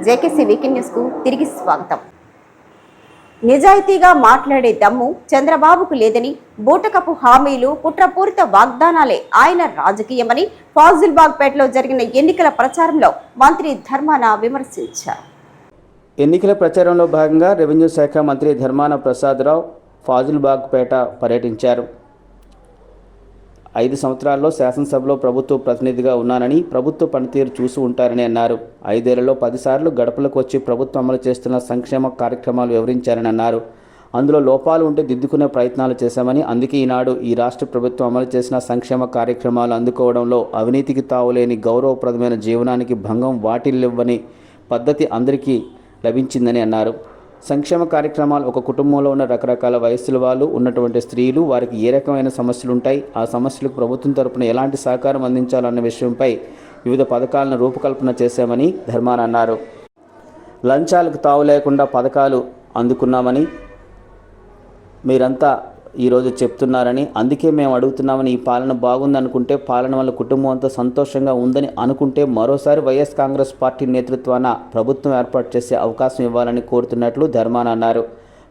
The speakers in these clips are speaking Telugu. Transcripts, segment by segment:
జేకేసీ వీకెండ్ న్యూస్ కు తిరిగి స్వాగతం. నిజాయితీగా మాట్లాడే దమ్ము చంద్రబాబుకు లేదని, బూటకపు హామీలు, కుట్రపూరిత వాగ్దానాలే ఆయన రాజకీయమని ఫాజిల్బాగ్పేటలో జరిగిన ఎన్నికల ప్రచారంలో మంత్రి ధర్మాన విమర్శించారు. ఎన్నికల ప్రచారంలో భాగంగా రెవెన్యూ శాఖ మంత్రి ధర్మాన ప్రసాదరావు ఫాజిల్బాగ్పేట పర్యటించారు. 5 సంవత్సరాల్లో శాసనసభలో ప్రభుత్వ ప్రతినిధిగా ఉన్నానని, ప్రభుత్వ పనితీరు చూసి ఉంటారని అన్నారు. 5 ఏళ్లలో 10 సార్లు గడపలకు వచ్చి ప్రభుత్వం అమలు చేస్తున్న సంక్షేమ కార్యక్రమాలు వివరించారని అన్నారు. అందులో లోపాలు ఉంటే దిద్దుకునే ప్రయత్నాలు చేశామని, అందుకే ఈనాడు ఈ రాష్ట్ర ప్రభుత్వం అమలు చేసిన సంక్షేమ కార్యక్రమాలు అందుకోవడంలో అవినీతికి తావులేని గౌరవప్రదమైన జీవనానికి భంగం వాటిల్లివ్వని పద్ధతి అందరికీ లభించిందని అన్నారు. సంక్షేమ కార్యక్రమాలు ఒక కుటుంబంలో ఉన్న రకరకాల వయస్సుల వాళ్ళు ఉన్నటువంటి స్త్రీలు, వారికి ఏ రకమైన సమస్యలు ఉంటాయి, ఆ సమస్యలకు ప్రభుత్వం తరపున ఎలాంటి సహకారం అందించాలన్న విషయంపై వివిధ పథకాలను రూపకల్పన చేశామని ధర్మాన అన్నారు. లంచాలకు తావు లేకుండా పథకాలు అందుకున్నామని మీరంతా ఈరోజు చెప్తున్నారని, అందుకే మేము అడుగుతున్నామని, ఈ పాలన బాగుందనుకుంటే, పాలన వల్ల కుటుంబం అంతా సంతోషంగా ఉందని అనుకుంటే మరోసారి వైఎస్ కాంగ్రెస్ పార్టీ నేతృత్వాన ప్రభుత్వం ఏర్పాటు చేసే అవకాశం ఇవ్వాలని కోరుతున్నట్లు ధర్మాన అన్నారు.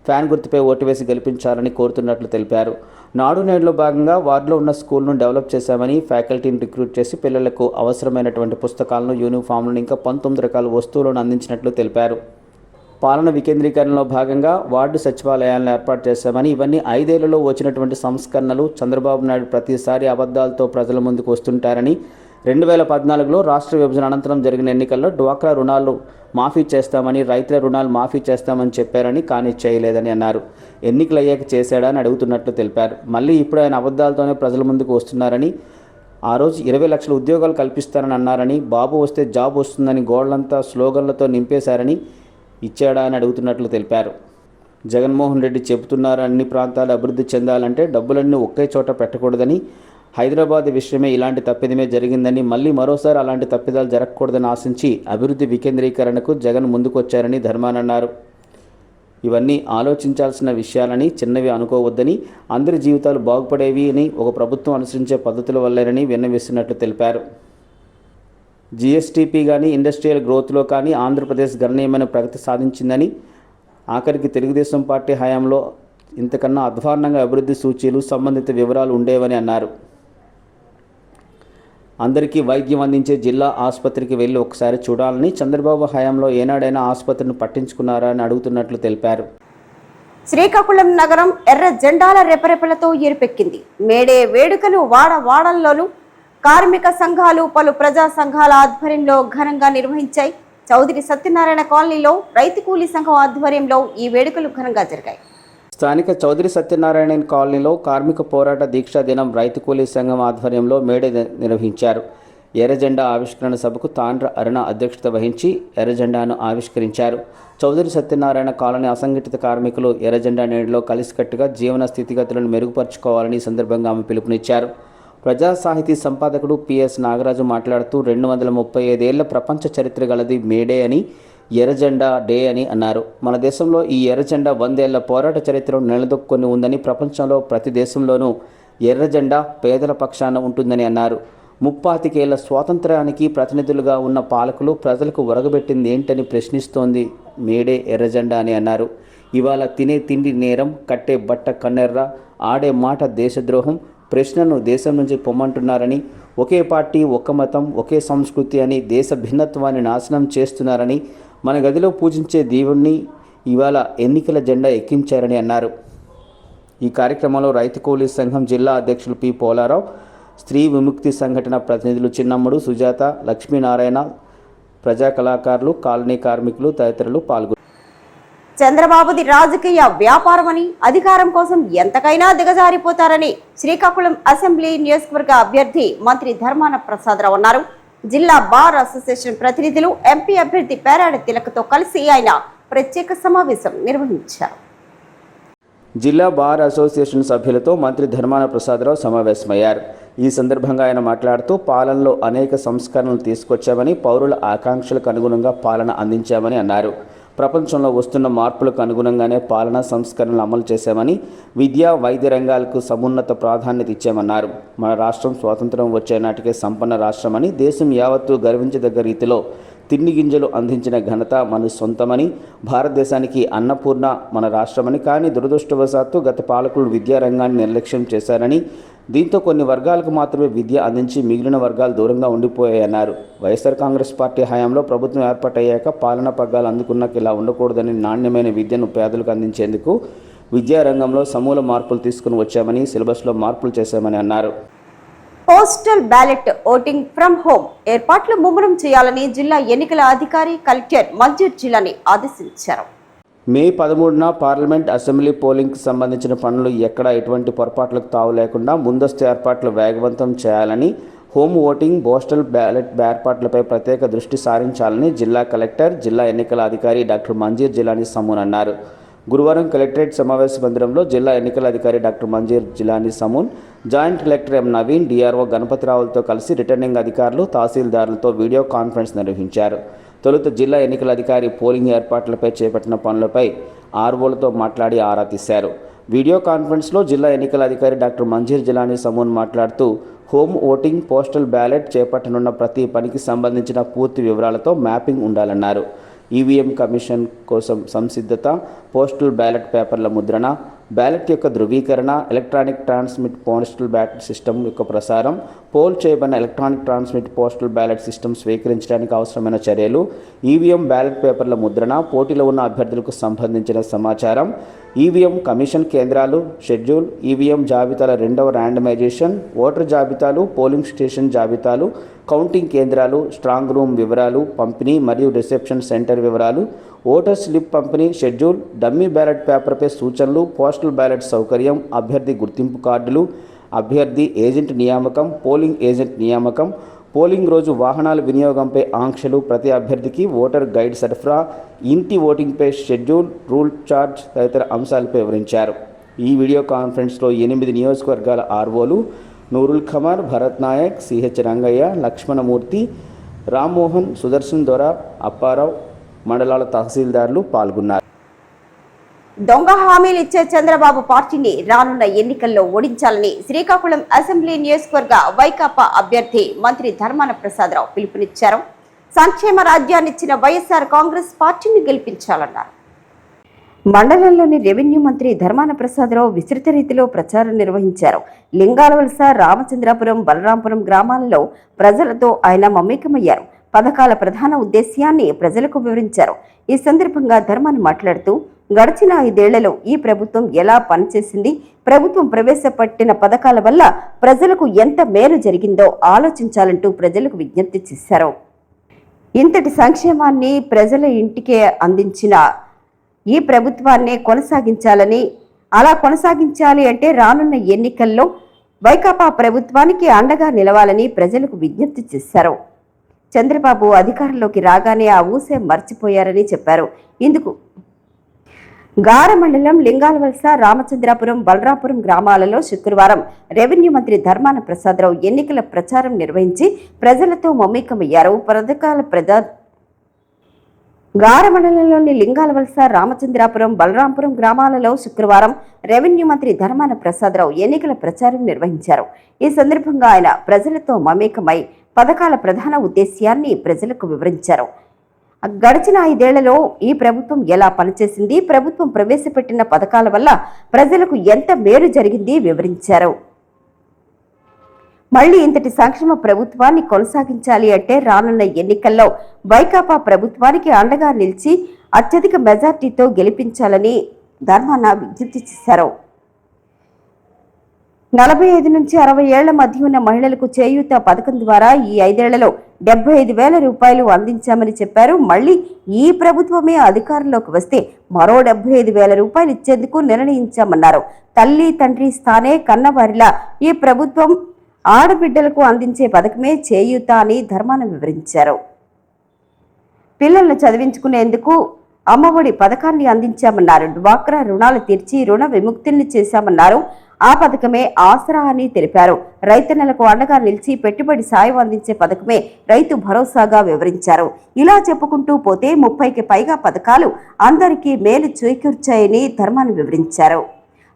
ఫ్యాన్ గుర్తుపై ఓటు వేసి గెలిపించాలని కోరుతున్నట్లు తెలిపారు. నాడు నేడులో భాగంగా వార్డులో ఉన్న స్కూల్ను డెవలప్ చేశామని, ఫ్యాకల్టీని రిక్రూట్ చేసి పిల్లలకు అవసరమైనటువంటి పుస్తకాలను, యూనిఫామ్లను, ఇంకా 19 రకాల వస్తువులను అందించినట్లు తెలిపారు. పాలన వికేంద్రీకరణలో భాగంగా వార్డు సచివాలయాలను ఏర్పాటు చేశామని, ఇవన్నీ 5 ఏళ్లలో వచ్చినటువంటి సంస్కరణలు. చంద్రబాబు నాయుడు ప్రతిసారి అబద్ధాలతో ప్రజల ముందుకు వస్తుంటారని, 2014లో రాష్ట్ర విభజన అనంతరం జరిగిన ఎన్నికల్లో డ్వాక్రా రుణాలు మాఫీ చేస్తామని, రైతుల రుణాలు మాఫీ చేస్తామని చెప్పారని, కానీ చేయలేదని అన్నారు. ఎన్నికలు అయ్యాక చేశాడని అడుగుతున్నట్లు తెలిపారు. మళ్ళీ ఇప్పుడు ఆయన అబద్ధాలతోనే ప్రజల ముందుకు వస్తున్నారని, ఆ రోజు 20 లక్షల ఉద్యోగాలు కల్పిస్తారని అన్నారని, బాబు వస్తే జాబ్ వస్తుందని గోడలంతా స్లోగన్లతో నింపేశారని, ఇచ్చాడా అని అడుగుతున్నట్లు తెలిపారు. జగన్మోహన్ రెడ్డి చెబుతున్నారు, అన్ని ప్రాంతాలు అభివృద్ధి చెందాలంటే డబ్బులన్నీ ఒకే చోట పెట్టకూడదని, హైదరాబాద్ విషయమే ఇలాంటి తప్పిదమే జరిగిందని, మళ్ళీ మరోసారి అలాంటి తప్పిదాలు జరగకూడదని ఆశించి అభివృద్ధి వికేంద్రీకరణకు జగన్ ముందుకొచ్చారని ధర్మాన అన్నారు. ఇవన్నీ ఆలోచించాల్సిన విషయాలని, చిన్నవి అనుకోవద్దని, అందరి జీవితాలు బాగుపడేవి అని ఒక ప్రభుత్వం అనుసరించే పద్ధతుల వల్లేనని విన్నవిస్తున్నట్లు తెలిపారు. జీఎస్టీపీ కానీ, ఇండస్ట్రియల్ గ్రోత్లో కానీ ఆంధ్రప్రదేశ్ గణనీయమైన ప్రగతి సాధించిందని, ఆఖరికి తెలుగుదేశం పార్టీ హయాంలో ఇంతకన్నా అధ్వాన్నంగా అభివృద్ధి సూచీలు, సంబంధిత వివరాలు ఉండేవని అన్నారు. అందరికీ వైద్యం అందించే జిల్లా ఆసుపత్రికి వెళ్ళి ఒకసారి చూడాలని, చంద్రబాబు హయాంలో ఏనాడైనా ఆసుపత్రిని పట్టించుకున్నారా అని అడుగుతున్నట్లు తెలిపారు. శ్రీకాకుళం నగరం ఎర్ర జెండాల రెపరెపలతో ఎరుపెక్కింది. మేడే వేడుకలు వాడవాడల్లోనూ కార్మిక సంఘాలు, పలు ప్రజా సంఘాల ఆధ్వర్యంలో ఘనంగా నిర్వహించాయి. చౌదరి సత్యనారాయణ కాలనీలో రైతు కూలీ సంఘం ఆధ్వర్యంలో ఈ వేడుకలు ఘనంగా జరిగాయి. స్థానిక చౌదరి సత్యనారాయణ కాలనీలో కార్మిక పోరాట దీక్షా దినం రైతు కూలీ సంఘం ఆధ్వర్యంలో మేడే నిర్వహించారు. ఎర్రజెండా ఆవిష్కరణ సభకు తాండ్ర అరుణ అధ్యక్షత వహించి ఎర్రజెండాను ఆవిష్కరించారు. చౌదరి సత్యనారాయణ కాలనీ అసంఘటిత కార్మికులు ఎర్రజెండా నీడలో కలిసికట్టుగా జీవన స్థితిగతులను మెరుగుపరుచుకోవాలని ఈ సందర్భంగా ఆమె పిలుపునిచ్చారు. ప్రజా సాహితీ సంపాదకుడు పిఎస్ నాగరాజు మాట్లాడుతూ 235 ఏళ్ల ప్రపంచ చరిత్ర గలది మేడే అని, ఎర్రజెండా డే అని అన్నారు. మన దేశంలో ఈ ఎర్రజెండా 100 ఏళ్ల పోరాట చరిత్రను నిలదొక్కుని ఉందని, ప్రపంచంలో ప్రతి దేశంలోనూ ఎర్రజెండా పేదల పక్షాన ఉంటుందని అన్నారు. 35 ఏళ్ల స్వాతంత్ర్యానికి ప్రతినిధులుగా ఉన్న పాలకులు ప్రజలకు ఒరగబెట్టింది ఏంటని ప్రశ్నిస్తోంది మేడే ఎర్రజెండా అని అన్నారు. ఇవాళ తినే తిండి నేరం, కట్టే బట్ట కన్నెర్ర, ఆడే మాట దేశద్రోహం, ప్రశ్నను దేశం నుంచి పొమ్మంటున్నారని, ఒకే పార్టీ, ఒక్క మతం, ఒకే సంస్కృతి అని దేశ భిన్నత్వాన్ని నాశనం చేస్తున్నారని, మన గదిలో పూజించే దేవుణ్ణి ఇవాళ ఎన్నికల జెండా ఎక్కించారని అన్నారు. ఈ కార్యక్రమంలో రైతు కూలీ సంఘం జిల్లా అధ్యక్షులు పి పోలారావు, స్త్రీ విముక్తి సంఘటన ప్రతినిధులు చిన్నమ్ముడు, సుజాత, లక్ష్మీనారాయణ, ప్రజా కళాకారులు, కాలనీ కార్మికులు తదితరులు పాల్గొన్నారు. చంద్రబాబుది రాజకీయ వ్యాపారమని, అధికారం కోసం ఎంతకైనా దిగజారిపోతారని శ్రీకాకుళం అసెంబ్లీ నియోజకవర్గ అభ్యర్థి మంత్రి ధర్మాన ప్రసాదరావు అన్నారు. జిల్లా బార్ అసోసియేషన్ ప్రతినిధులు, ఎంపీ అభ్యర్థి పేరాడ తిలకతో కలిసి ఆయన ప్రత్యేక సమావేశం నిర్వహించారు. జిల్లా బార్ అసోసియేషన్ సభ్యులతో మంత్రి ధర్మాన ప్రసాదరావు సమావేశమయ్యారు. ఈ సందర్భంగా ఆయన మాట్లాడుతూ, పాలనలో అనేక సంస్కరణలు తీసుకొచ్చామని, పౌరుల ఆకాంక్షలకు అనుగుణంగా పాలన అందించామని అన్నారు. ప్రపంచంలో వస్తున్న మార్పులకు అనుగుణంగానే పాలనా సంస్కరణలు అమలు చేశామని, విద్యా వైద్య రంగాలకు సమున్నత ప్రాధాన్యత ఇచ్చామన్నారు. మన రాష్ట్రం స్వాతంత్రం వచ్చే నాటికే సంపన్న రాష్ట్రమని, దేశం యావత్తు గర్వించదగ్గ రీతిలో తిండి గింజలు అందించిన ఘనత మన సొంతమని, భారతదేశానికి అన్నపూర్ణ మన రాష్ట్రమని, కానీ దురదృష్టవశాత్తు గత పాలకులు విద్యారంగాన్ని నిర్లక్ష్యం చేశారని, దీంతో కొన్ని వర్గాలకు మాత్రమే విద్య అందించి మిగిలిన వర్గాలు దూరంగా ఉండిపోయాయన్నారు. వైఎస్ఆర్ కాంగ్రెస్ పార్టీ హయాంలో ప్రభుత్వం ఏర్పాటయ్యాక పాలనా పగ్గాలు అందుకున్నాక ఇలా ఉండకూడదని నాణ్యమైన విద్యను పేదలకు అందించేందుకు విద్యారంగంలో సమూల మార్పులు తీసుకుని వచ్చామని, సిలబస్లో మార్పులు చేశామని అన్నారు. Postal ballot voting from home ఏర్పాట్లు ముమ్మరం చేయాలని జిల్లా ఎన్నికల అధికారి కలెక్టర్ మంజూర్ జిల్లాని ఆదేశించారు. మే 13న పార్లమెంట్, అసెంబ్లీ పోలింగ్కి సంబంధించిన పనులు ఎక్కడా ఎటువంటి పొరపాట్లకు తావు లేకుండా ముందస్తు ఏర్పాట్లు వేగవంతం చేయాలని, హోమ్ ఓటింగ్, పోస్టల్ బ్యాలెట్ ఏర్పాట్లపై ప్రత్యేక దృష్టి సారించాలని జిల్లా కలెక్టర్, జిల్లా ఎన్నికల అధికారి డాక్టర్ మంజీర్ జిలానీ సమూన్ అన్నారు. గురువారం కలెక్టరేట్ సమావేశ మందిరంలో జిల్లా ఎన్నికల అధికారి doctor Manzir Jilani Samoon, joint collector M Naveen, DRO గణపతిరావులతో కలిసి రిటర్నింగ్ అధికారులు, తహసీల్దారులతో వీడియో కాన్ఫరెన్స్ నిర్వహించారు. తొలుత జిల్లా ఎన్నికల అధికారి పోలింగ్ ఏర్పాట్లపై చేపట్టిన పనులపై ఆర్ఓలతో మాట్లాడి ఆరా తీశారు. వీడియో కాన్ఫరెన్స్లో జిల్లా ఎన్నికల అధికారి డాక్టర్ మంజీర్ జిలానీ సమూన్ మాట్లాడుతూ, హోమ్ ఓటింగ్, పోస్టల్ బ్యాలెట్ చేపట్టనున్న ప్రతి పనికి సంబంధించిన పూర్తి వివరాలతో మ్యాపింగ్ ఉండాలన్నారు. ఈవీఎం కమిషన్ కోసం సంసిద్ధత, పోస్టల్ బ్యాలెట్ పేపర్ల ముద్రణ, బ్యాలెట్ యొక్క ధృవీకరణ, electronic transmit postal ballot system యొక్క ప్రసారం, పోల్ చేయబడిన electronic transmit postal ballot system స్వీకరించడానికి అవసరమైన చర్యలు, ఈవీఎం బ్యాలెట్ పేపర్ల ముద్రణ, పోటీలో ఉన్న అభ్యర్థులకు సంబంధించిన సమాచారం, ఈవీఎం కమిషన్ కేంద్రాలు షెడ్యూల్, ఈవీఎం జాబితాల రెండవ ర్యాండమైజేషన్, ఓటర్ జాబితాలు, పోలింగ్ స్టేషన్ జాబితాలు, కౌంటింగ్ కేంద్రాలు, స్ట్రాంగ్ రూమ్ వివరాలు, పంపిణీ మరియు రిసెప్షన్ సెంటర్ వివరాలు, ఓటర్ స్లిప్ పంపిణీ షెడ్యూల్, డమ్మీ బ్యాలెట్ పేపర్పై సూచనలు, పోస్టల్ బ్యాలెట్ సౌకర్యం, అభ్యర్థి గుర్తింపు కార్డులు, అభ్యర్థి ఏజెంట్ నియామకం, పోలింగ్ ఏజెంట్ నియామకం, పోలింగ్ రోజు వాహనాల వినియోగంపై ఆంక్షలు, ప్రతి అభ్యర్థికి ఓటర్ గైడ్ సరఫరా, ఇంటి ఓటింగ్పై షెడ్యూల్, రూల్ చార్జ్ తదితర అంశాలపై వివరించారు. ఈ వీడియో కాన్ఫరెన్స్లో 8 నియోజకవర్గాల ఆర్ఓలు నూరుల్ ఖమర్, భరత్ నాయక్, సిహెచ్ రంగయ్య, లక్ష్మణమూర్తి, రామ్మోహన్, సుదర్శన్ దొర, అప్పారావు మండలాల తహసీల్దార్లు పాల్గొన్నారు. దొంగ హామీలు ఇచ్చే చంద్రబాబు పార్టీని రానున్న ఎన్నికల్లో ఓడించాలని శ్రీకాకుళం అసెంబ్లీ నియోజకవర్గ వైకాపా అభ్యర్థి మంత్రి ధర్మాన ప్రసాదరావు పిలుపునిచ్చారు. సంక్షేమ రాజ్యాన్నిచ్చిన వైఎస్ఆర్ కాంగ్రెస్ పార్టీని గెలిపించాలన్నారు. మండలంలోని రెవెన్యూ మంత్రి ధర్మాన ప్రసాదరావు విస్తృత రీతిలో ప్రచారం నిర్వహించారు. లింగాలవలస, రామచంద్రాపురం, బలరాంపురం గ్రామాలలో ప్రజలతో ఆయన మమేకమయ్యారు. పథకాల ప్రధాన ఉద్దేశ్యాన్ని ప్రజలకు వివరించారు. ఈ సందర్భంగా ధర్మాన మాట్లాడుతూ, గడిచిన 5 ఏళ్లలో ఈ ప్రభుత్వం ఎలా పనిచేసింది, ప్రభుత్వం ప్రవేశపెట్టిన పథకాల వల్ల ప్రజలకు ఎంత మేలు జరిగిందో ఆలోచించాలంటూ ప్రజలకు విజ్ఞప్తి చేశారు. ఇంతటి సంక్షేమాన్ని ప్రజల ఇంటికే అందించిన ఈ ప్రభుత్వాన్నే కొనసాగించాలని, అలా కొనసాగించాలి అంటే రానున్న ఎన్నికల్లో వైకాపా ప్రభుత్వానికి అండగా నిలవాలని ప్రజలకు విజ్ఞప్తి చేశారు. చంద్రబాబు అధికారంలోకి రాగానే ఆ ఊసే మర్చిపోయారని చెప్పారు. ఇందుకు గార మండలం లింగాలవలస, రామచంద్రాపురం, బలరాపురం గ్రామాలలో శుక్రవారం రెవెన్యూ మంత్రి ధర్మాన ప్రసాదరావు ఎన్నికల ప్రచారం నిర్వహించి ప్రజలతో మమేకమయ్యారు. గార మండలంలోని లింగాలవలస, రామచంద్రాపురం, బలరాంపురం గ్రామాలలో శుక్రవారం రెవెన్యూ మంత్రి ధర్మాన ప్రసాదరావు ఎన్నికల ప్రచారం నిర్వహించారు. ఈ సందర్భంగా ఆయన ప్రజలతో మమేకమై పథకాల ప్రధాన ఉద్దేశ్యాన్ని ప్రజలకు వివరించారు. గడిచిన 5 ఏళ్లలో ఈ ప్రభుత్వం ఎలా పనిచేసింది, ప్రభుత్వం ప్రవేశపెట్టిన పథకాల వల్ల ప్రజలకు ఎంత మేలు జరిగింది వివరించారు. మళ్లీ ఇంతటి సంక్షేమ ప్రభుత్వాన్ని కొనసాగించాలి అంటే రానున్న ఎన్నికల్లో వైకాపా ప్రభుత్వానికి అండగా నిలిచి అత్యధిక మెజార్టీతో గెలిపించాలని ధర్మాన విజ్ఞప్తి చేశారు. 45 నుంచి 60 ఏళ్ల మధ్య ఉన్న మహిళలకు చేయూత పథకం ద్వారా ఈ 5 ఏళ్లలో 75,000 రూపాయలు అందించామని చెప్పారు. మళ్లీ ఈ ప్రభుత్వమే అధికారంలోకి వస్తే మరో 75,000 రూపాయలు ఇచ్చేందుకు నిర్ణయించామన్నారు. తల్లి తండ్రి స్థానే కన్నవారిలా ఈ ప్రభుత్వం ఆడబిడ్డలకు అందించే పథకమే చేయూత అని ధర్మాన వివరించారు. పిల్లలను చదివించుకునేందుకు అమ్మఒడి పథకాన్ని అందించామన్నారు. డ్వాక్రా రుణాలు తీర్చి రుణ విముక్తుల్ని చేశామన్నారు. ఆ పథకమే ఆసరా అని తెలిపారు. రైతన్నలకు అండగా నిలిచి పెట్టుబడి సాయం అందించే పథకమే రైతు భరోసాగా వివరించారు. ఇలా చెప్పుకుంటూ పోతే 30కి పైగా పథకాలు అందరికీ మేలు చేకూర్చాయని ధర్మాన వివరించారు.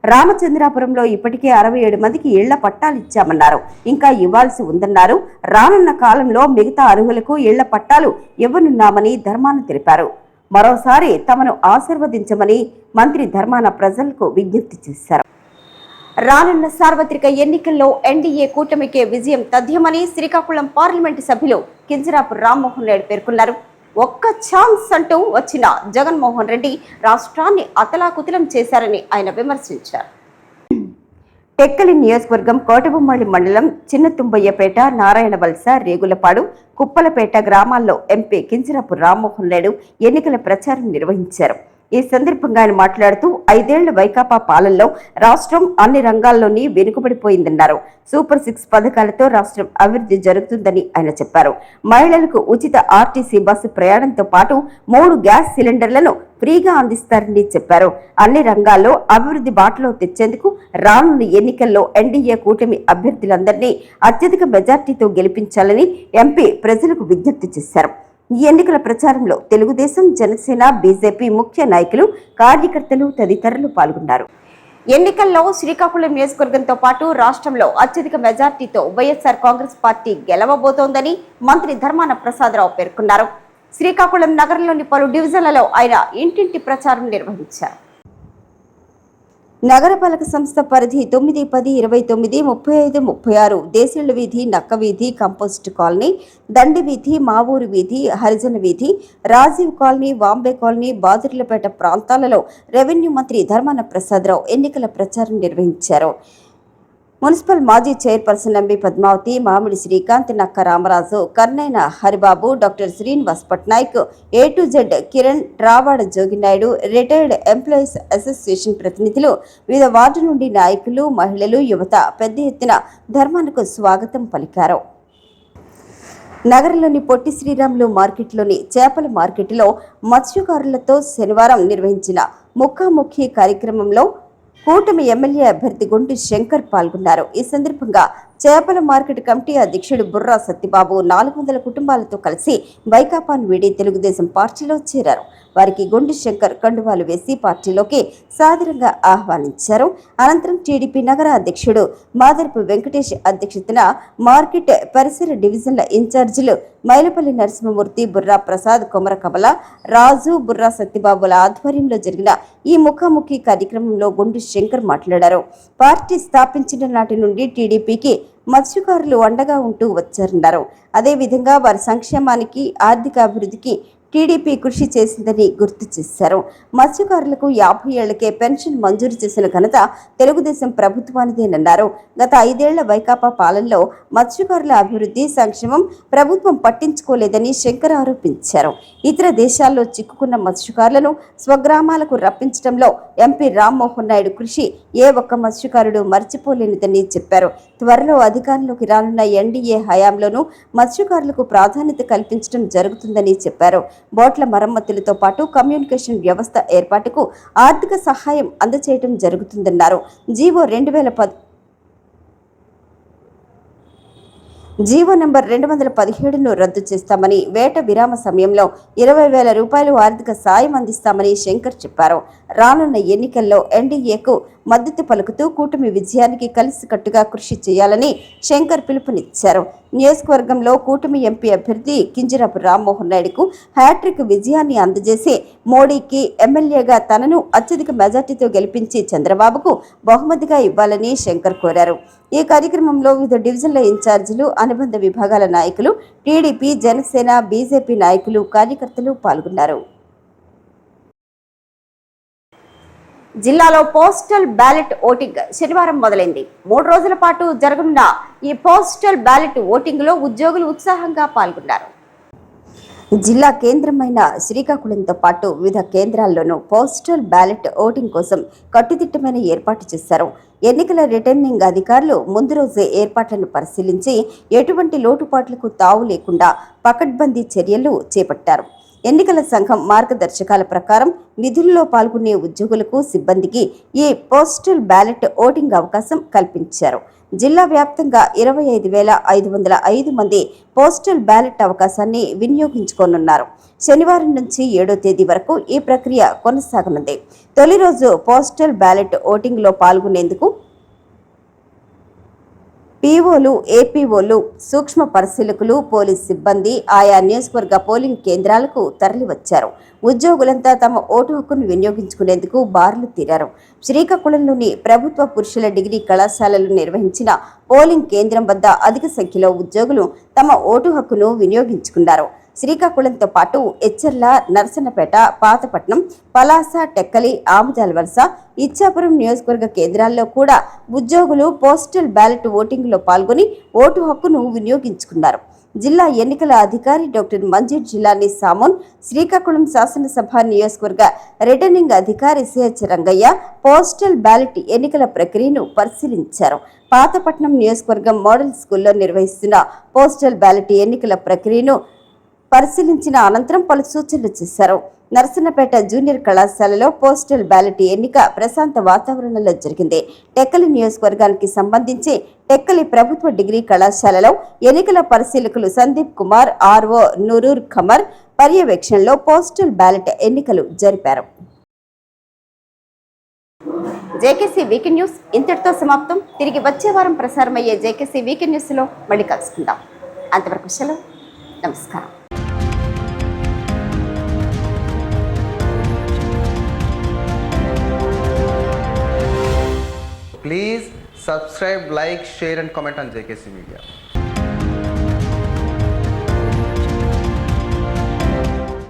రామచంద్రాపురంలో ఇప్పటికే 67 మందికి ఇళ్ల పట్టాలు ఇచ్చామన్నారు. ఇంకా ఇవ్వాల్సి ఉందన్నారు. రానున్న కాలంలో మిగతా అర్హులకు ఇళ్ల పట్టాలు ఇవ్వనున్నామని ధర్మాన తెలిపారు. మరోసారి తమను ఆశీర్వదించమని మంత్రి ధర్మాన ప్రజలకు విజ్ఞప్తి చేశారు. రానున్న సార్వత్రిక ఎన్నికల్లో ఎన్డీఏ కూటమికే విజయం తథ్యమని శ్రీకాకుళం పార్లమెంటు సభ్యులు కింజరాపు రామ్మోహన్ రెడ్డి పేర్కొన్నారు. ఒక్క ఛాన్స్ అంటూ వచ్చిన జగన్మోహన్ రెడ్డి రాష్ట్రాన్ని అతలాకుతలం చేశారని ఆయన విమర్శించారు. టెక్కలి నియోజకవర్గం కోటబొమ్మలి మండలం చిన్నతుంబయ్యపేట, నారాయణవలస, రేగులపాడు, కుప్పలపేట గ్రామాల్లో ఎంపీ కింజరాపు రామ్మోహన్ రెడ్డి ఎన్నికల ప్రచారం నిర్వహించారు. ఈ సందర్భంగా ఆయన మాట్లాడుతూ 5 ఏళ్ల వైకాపా పాలనలో రాష్ట్రం అన్ని రంగాల్లోని వెనుకబడిపోయిందన్నారు. సూపర్ 6 పథకాలతో రాష్ట్రం అభివృద్ధి జరుగుతుందని ఆయన చెప్పారు. మహిళలకు ఉచిత ఆర్టీసీ బస్సు ప్రయాణంతో పాటు 3 గ్యాస్ సిలిండర్లను ఫ్రీగా అందిస్తారని చెప్పారు. అన్ని రంగాల్లో అభివృద్ధి బాటలో తెచ్చేందుకు రానున్న ఎన్నికల్లో ఎన్డీఏ కూటమి అభ్యర్థులందరినీ అత్యధిక మెజార్టీతో గెలిపించాలని ఎంపీ ప్రజలకు విజ్ఞప్తి చేశారు. ఈ ఎన్నికల ప్రచారంలో తెలుగుదేశం, జనసేన, బీజేపీ ముఖ్య నాయకులు, కార్యకర్తలు తదితరులు పాల్గొన్నారు. ఎన్నికల్లో శ్రీకాకుళం నియోజకవర్గంతో పాటు రాష్ట్రంలో అత్యధిక మెజార్టీతో వైఎస్ఆర్ కాంగ్రెస్ పార్టీ గెలవబోతోందని మంత్రి ధర్మాన ప్రసాదరావు పేర్కొన్నారు. శ్రీకాకుళం నగరంలోని పలు డివిజన్లలో ఆయన ఇంటింటి ప్రచారం నిర్వహించారు. నగరపాలక సంస్థ పరిధి 9, 10, 29, 35, 36 దేశిళ్ల వీధి, నక్క వీధి, కంపోస్ట్ కాలనీ, దండి వీధి, మావూరు వీధి, హరిజన వీధి, రాజీవ్ కాలనీ, వాంబే కాలనీ, బాదుర్లపేట ప్రాంతాలలో రెవెన్యూ మంత్రి ధర్మాన ప్రసాదరావు ఎన్నికల ప్రచారం నిర్వహించారు. మున్సిపల్ మాజీ chairperson MB Padmavati, Mamidi Srikanth, Nakka Ramaraju, Karnaina Haribabu, doctor Srinivas Patnaik, A to Z Kiran, Ravada Joginaidu, retired employees association ప్రతినిధులు, వివిధ వార్డు నుండి నాయకులు, మహిళలు, యువత పెద్ద ఎత్తున ధర్మానికి స్వాగతం పలికారు. నగరంలోని పొట్టి శ్రీరాములు మార్కెట్లోని చేపల మార్కెట్లో మత్స్యకారులతో శనివారం నిర్వహించిన ముఖాముఖి కార్యక్రమంలో కూటమి ఎమ్మెల్యే అభ్యర్థి గుండు శంకర్ పాల్గొన్నారు. ఈ సందర్భంగా చేపల మార్కెట్ కమిటీ అధ్యక్షుడు బుర్రా సత్యబాబు 400 కుటుంబాలతో కలిసి వైకాపాను వీడి తెలుగుదేశం పార్టీలో చేరారు. వారికి గుండు శంకర్ కండువాలు వేసి పార్టీలోకి సాదరంగా ఆహ్వానించారు. అనంతరం టీడీపీ నగర అధ్యక్షుడు మాదర్పు వెంకటేష్ అధ్యక్షతన మార్కెట్ పరిసర డివిజన్ల ఇన్ఛార్జీలు మైలపల్లి నరసింహమూర్తి, బుర్రా ప్రసాద్, కొమర కమల, రాజు, బుర్రా సత్యబాబుల ఆధ్వర్యంలో జరిగిన ఈ ముఖాముఖి కార్యక్రమంలో గుండు శంకర్ మాట్లాడారు. పార్టీ స్థాపించిన నాటి నుండి టీడీపీకి మత్స్యకారులు అండగా ఉంటూ వచ్చారన్నారు. అదేవిధంగా వారి సంక్షేమానికి, ఆర్థిక అభివృద్ధికి టీడీపీ కృషి చేసిందని గుర్తు చేశారు. మత్స్యకారులకు 50 ఏళ్లకే పెన్షన్ మంజూరు చేసిన ఘనత తెలుగుదేశం ప్రభుత్వానిదేనన్నారు. గత 5 ఏళ్ల వైకాపా పాలనలో మత్స్యకారుల అభివృద్ధి, సంక్షేమం ప్రభుత్వం పట్టించుకోలేదని శంకర్ ఆరోపించారు. ఇతర దేశాల్లో చిక్కుకున్న మత్స్యకారులను స్వగ్రామాలకు రప్పించడంలో ఎంపీ రామ్మోహన్ నాయుడు కృషి ఏ ఒక్క మత్స్యకారుడు మర్చిపోలేనిదని చెప్పారు. త్వరలో అధికారంలోకి రానున్న ఎన్డీఏ హయాంలోనూ మత్స్యకారులకు ప్రాధాన్యత కల్పించడం జరుగుతుందని చెప్పారు. బోట్ల మరమ్మతులతో పాటు కమ్యూనికేషన్ వ్యవస్థ ఏర్పాటుకు ఆర్థిక సహాయం అందజేయడం జరుగుతుందన్నారు. జీవో నంబర్ 217ను రద్దు చేస్తామని, వేట విరామ సమయంలో 20,000 రూపాయలు ఆర్థిక సాయం అందిస్తామని శంకర్ చెప్పారు. రానున్న ఎన్నికల్లో ఎన్డీఏకు మద్దతు పలుకుతూ కూటమి విజయానికి కలిసికట్టుగా కృషి చేయాలని శంకర్ పిలుపునిచ్చారు. నియోజకవర్గంలో కూటమి ఎంపీ అభ్యర్థి కింజరాపు రామ్మోహన్ రెడ్డికు హ్యాట్రిక్ విజయాన్ని అందజేసి మోడీకి ఎమ్మెల్యేగా తనను అత్యధిక మెజార్టీతో గెలిపించి చంద్రబాబుకు బహుమతిగా ఇవ్వాలని శంకర్ కోరారు. ఈ కార్యక్రమంలో వివిధ డివిజన్ల ఇన్ఛార్జీలు, అనుబంధ విభాగాల నాయకులు, టీడీపీ, జనసేన, బీజేపీ నాయకులు, కార్యకర్తలు పాల్గొన్నారు. జిల్లాలో పోస్టల్ బ్యాలెట్ ఓటింగ్ శనివారం మొదలైంది. 3 రోజుల పాటు జరగనున్న ఈ పోస్టల్ బ్యాలెట్ ఓటింగ్ లో ఉద్యోగులు ఉత్సాహంగా పాల్గొన్నారు. జిల్లా కేంద్రమైన శ్రీకాకుళంతో పాటు వివిధ కేంద్రాల్లోనూ పోస్టల్ బ్యాలెట్ ఓటింగ్ కోసం కట్టుదిట్టమైన ఏర్పాటు చేశారు. ఎన్నికల రిటర్నింగ్ అధికారులు ముందు రోజే ఏర్పాట్లను పరిశీలించి ఎటువంటి లోటుపాట్లకు తావు లేకుండా పకడ్బందీ చర్యలు చేపట్టారు. ఎన్నికల సంఘం మార్గదర్శకాల ప్రకారం విధుల్లో పాల్గొనే ఉద్యోగులకు సిబ్బందికి ఈ పోస్టల్ బ్యాలెట్ ఓటింగ్ అవకాశం కల్పించారు. జిల్లా వ్యాప్తంగా 25,505 మంది పోస్టల్ బ్యాలెట్ అవకాశాన్ని వినియోగించుకోనున్నారు. శనివారం నుంచి 7వ తేదీ వరకు ఈ ప్రక్రియ కొనసాగనుంది. తొలి రోజు పోస్టల్ బ్యాలెట్ ఓటింగ్లో పాల్గొనేందుకు పీఓలు, ఏపీఓలు, సూక్ష్మ పరిశీలకులు, పోలీస్ సిబ్బంది ఆయా నియోజకవర్గ పోలింగ్ కేంద్రాలకు తరలివచ్చారు. ఉద్యోగులంతా తమ ఓటు హక్కును వినియోగించుకునేందుకు బారులు తీరారు. శ్రీకాకుళంలోని ప్రభుత్వ పురుషుల డిగ్రీ కళాశాలలు నిర్వహించిన పోలింగ్ కేంద్రం వద్ద అధిక సంఖ్యలో ఉద్యోగులు తమ ఓటు హక్కును వినియోగించుకున్నారు. శ్రీకాకుళంతో పాటు ఎచ్చర్ల, నరసన్నపేట, పాతపట్నం, పలాస, టెక్కలి, ఆముదాల వలస, ఇచ్చాపురం నియోజకవర్గ కేంద్రాల్లో కూడా ఉద్యోగులు పోస్టల్ బ్యాలెట్ ఓటింగ్లో పాల్గొని ఓటు హక్కును వినియోగించుకున్నారు. జిల్లా ఎన్నికల అధికారి డాక్టర్ మంజీర్ జిల్లాని సామోన్, శ్రీకాకుళం శాసనసభ నియోజకవర్గ రిటర్నింగ్ అధికారి సిహెచ్ రంగయ్య పోస్టల్ బ్యాలెట్ ఎన్నికల ప్రక్రియను పరిశీలించారు. పాతపట్నం నియోజకవర్గం మోడల్ స్కూల్లో నిర్వహిస్తున్న పోస్టల్ బ్యాలెట్ ఎన్నికల ప్రక్రియను పరిశీలించిన అనంతరం పలు సూచనలు చేశారు. నరసన్నపేట జూనియర్ కళాశాలలో పోస్టల్ బ్యాలెట్ ఎన్నిక ప్రశాంత వాతావరణంలో జరిగింది. టెక్కలి నియోజకవర్గానికి సంబంధించి టెక్కలి ప్రభుత్వ డిగ్రీ కళాశాలలో ఎన్నికల పరిశీలకులు సందీప్ కుమార్, ఆర్ఓ నూరూర్ ఖమర్ పర్యవేక్షణలో పోస్టల్ బ్యాలెట్ ఎన్నికలు జరిపారు. జేకేసీ వీకెండ్ న్యూస్ ఇంతటితో సమాప్తం. తిరిగి వచ్చే వారం ప్రసారమయ్యే జేకేసీ వీకెండ్ న్యూస్ లో మళ్ళీ కలుసుకుందాం. అంతవరకు సెలవు. నమస్కారం. Please subscribe, like, share and comment on JKC Media.